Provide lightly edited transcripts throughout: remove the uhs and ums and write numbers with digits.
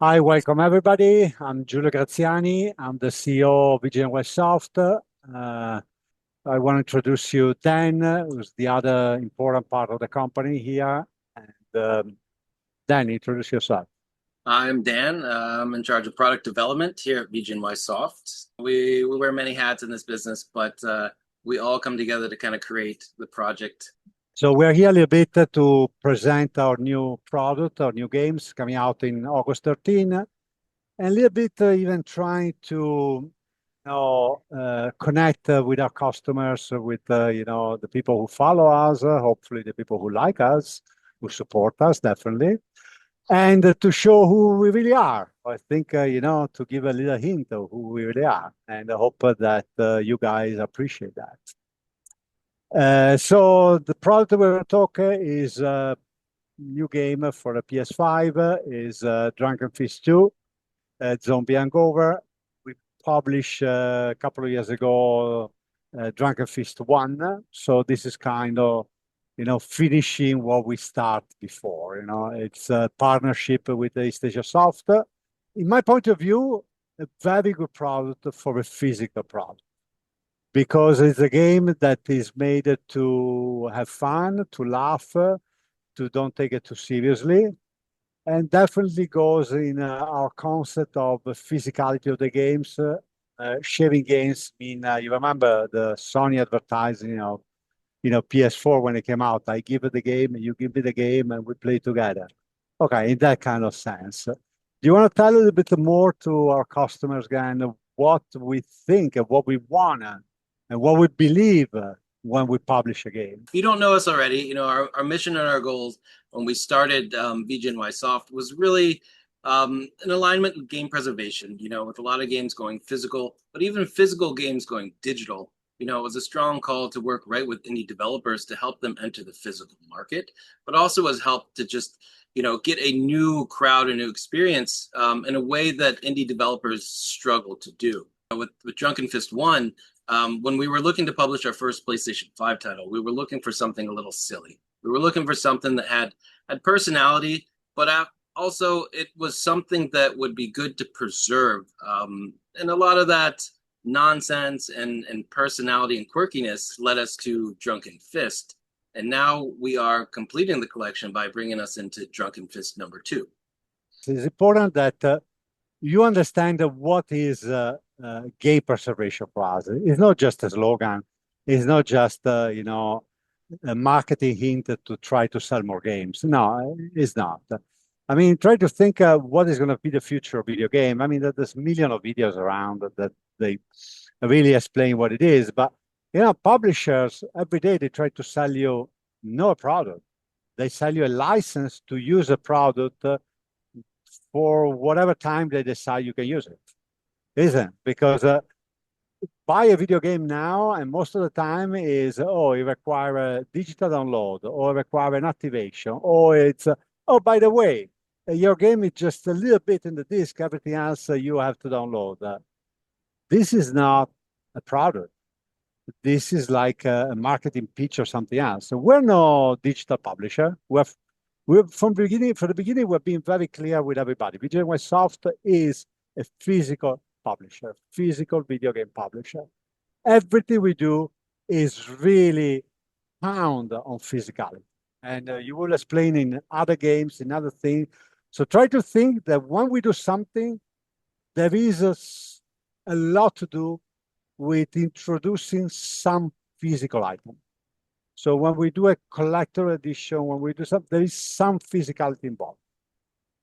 Hi, welcome everybody. I'm Giulio Graziani. I'm the CEO of VGN Soft. I want to introduce you Dan, who's the other important part of the company here. And Dan, introduce yourself. I'm Dan. I'm in charge of product development here at VGNY Soft. We wear many hats in this business, but we all come together to kind of create the project. So we're here a little bit to present our new product, our new games coming out in August 13, and a little bit even trying to connect with our customers, with the people who follow us, hopefully the people who like us, who support us, definitely, and to show who we really are. I think to give a little hint of who we really are, and I hope that you guys appreciate that. So the product we're going to talk is a new game for the PS5, is Drunken Fish 2, Zombie Hangover. We published a couple of years ago Drunken Fist 1. So this is kind of, finishing what we start before. It's a partnership with the East Asia Soft. In my point of view, a very good product for a physical product because it's a game that is made to have fun, to laugh, to don't take it too seriously, and definitely goes in our concept of the physicality of the games. Sharing games mean you remember the Sony advertising of PS4 when it came out. I give it the game, you give me the game, and we play together. Okay, in that kind of sense. Do you want to tell a little bit more to our customers, again, what we think and what we want and what we believe when we publish a game? If you don't know us already, our mission and our goals when we started VGNY Soft was really in alignment with game preservation, with a lot of games going physical, but even physical games going digital. It was a strong call to work right with indie developers to help them enter the physical market, but also has helped to just, get a new crowd, a new experience in a way that indie developers struggle to do. With Drunken Fist 1, when we were looking to publish our first PlayStation 5 title, we were looking for something a little silly. We were looking for something that had personality, but also it was something that would be good to preserve. And a lot of that nonsense and personality and quirkiness led us to Drunken Fist. And now we are completing the collection by bringing us into Drunken Fist number 2. It's important that you understand what is game preservation for us. It's not just a slogan. It's not just a marketing hint to try to sell more games. No, it's not. I mean, try to think what is going to be the future of video game. I mean, there's millions of videos around that they really explain what it is. But publishers every day they try to sell you no product. They sell you a license to use a product for whatever time they decide you can use it. Isn't because buy a video game now, and most of the time is it require a digital download or require an activation, or it's oh by the way, your game is just a little bit in the disk, everything else you have to download. This is not a product. This is like a marketing pitch or something else. So we're no digital publisher. We're from the beginning, we've been very clear with everybody. VGY Soft is a physical publisher, physical video game publisher. Everything we do is really found on physicality. And you will explain in other games, in other things. So try to think that when we do something, there is a lot to do with introducing some physical item. So when we do a collector edition, when we do something, there is some physicality involved.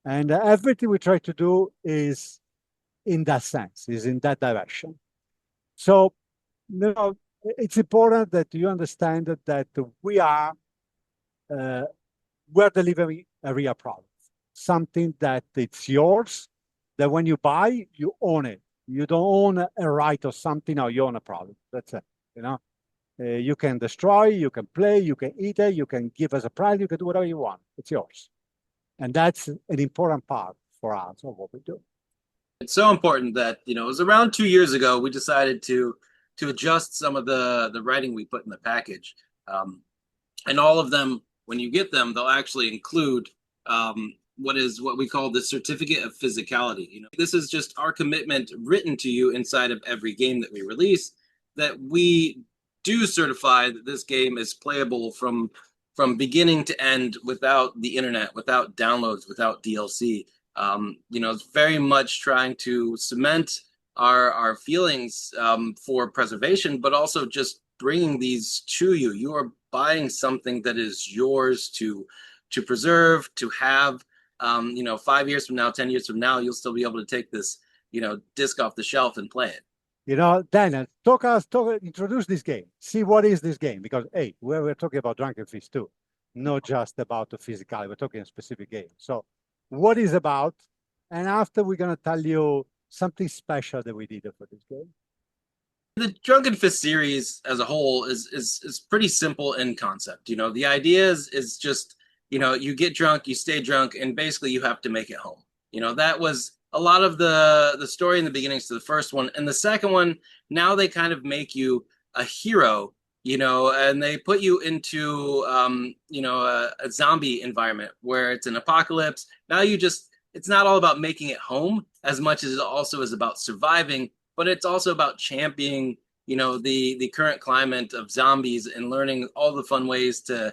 And everything we try to do is in that sense, is in that direction. So, it's important that you understand that we're delivering a real product, something that it's yours, that when you buy, you own it. You don't own a right or something, or you own a product. That's it, you can destroy, you can play, you can eat it, you can give us a prize, you can do whatever you want. It's yours. And that's an important part for us of what we do. It's so important that, it was around 2 years ago, we decided to adjust some of the writing we put in the package. And all of them, when you get them, they'll actually include what we call the certificate of physicality. You know, this is just our commitment written to you inside of every game that we release, that we do certify that this game is playable from beginning to end without the internet, without downloads, without DLC. You know, it's very much trying to cement our feelings for preservation, but also just bringing these to you. You are buying something that is yours to preserve, to have. You know, 5 years from now, 10 years from now, you'll still be able to take this, you know, disc off the shelf and play it. You know, Daniel, introduce this game. See what is this game? Because hey, we're talking about Drunken Fish too, not just about the physicality. We're talking a specific game. So, what is about? And after we're gonna tell you something special that we did for this game. The Drunken Fist series as a whole is pretty simple in concept. You know, the idea is just, you know, you get drunk, you stay drunk, and basically you have to make it home. You know, that was a lot of the story in the beginnings to the first one. And the second one, now they kind of make you a hero, you know, and they put you into you know, a zombie environment where it's an apocalypse. Now you just, it's not all about making it home as much as it also is about surviving, but it's also about championing, you know, the current climate of zombies and learning all the fun ways to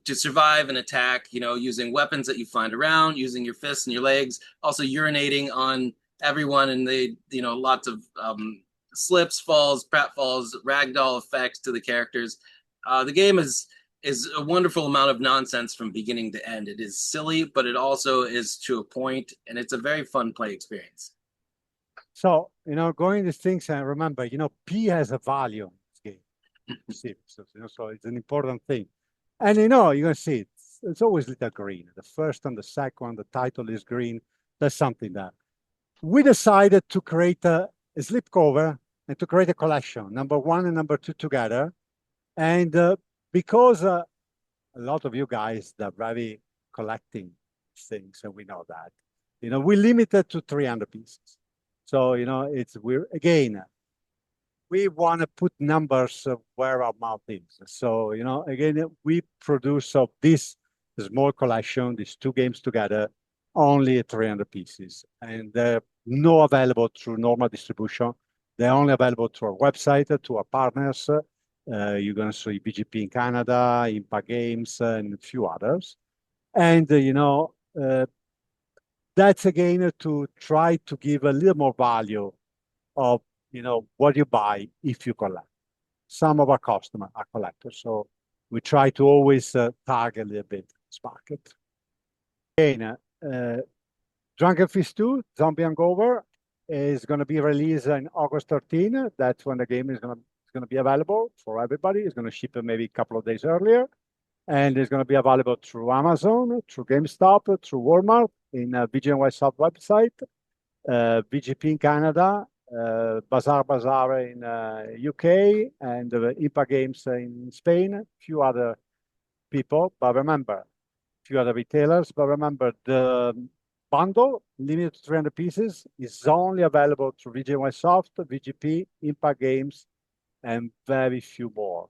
survive and attack, you know, using weapons that you find around, using your fists and your legs, also urinating on everyone, and they, you know, lots of slips, falls, pratfalls, ragdoll effects to the characters. The game is a wonderful amount of nonsense from beginning to end. It is silly, but it also is to a point, and it's a very fun play experience. So, you know, going these things, and remember, you know, P has a value in this game. So, you know, so it's an important thing. And you know, you're gonna see it's always little green. The first and the second, the title is green. That's something that we decided to create a slipcover and to create a collection, number one and number two together. And because a lot of you guys are very collecting things, and we know that, you know, we limited to 300 pieces. So, you know, we're again, we want to put numbers where our mouth is. So, you know, again, we produce of this small collection, these two games together, only 300 pieces. And they're not available through normal distribution. They're only available through our website, to our partners. You're going to see VGP in Canada, Impact Games, and a few others. And, you know, that's again to try to give a little more value of, you know, what you buy if you collect. Some of our customers are collectors, so we try to always target a little bit this market. Again, Drunken Fish 2, Zombie Hangover, is going to be released in August 13. That's when the game is going to be available for everybody. It's going to ship maybe a couple of days earlier. And it's going to be available through Amazon, through GameStop, through Walmart, in VGNY Soft website, VGP in Canada, Bazaar in UK, and Impact Games in Spain, a few other people, but remember, a few other retailers, but remember, the bundle, limited to 300 pieces, is only available through VGNY Soft, VGP, Impact Games, and very few more.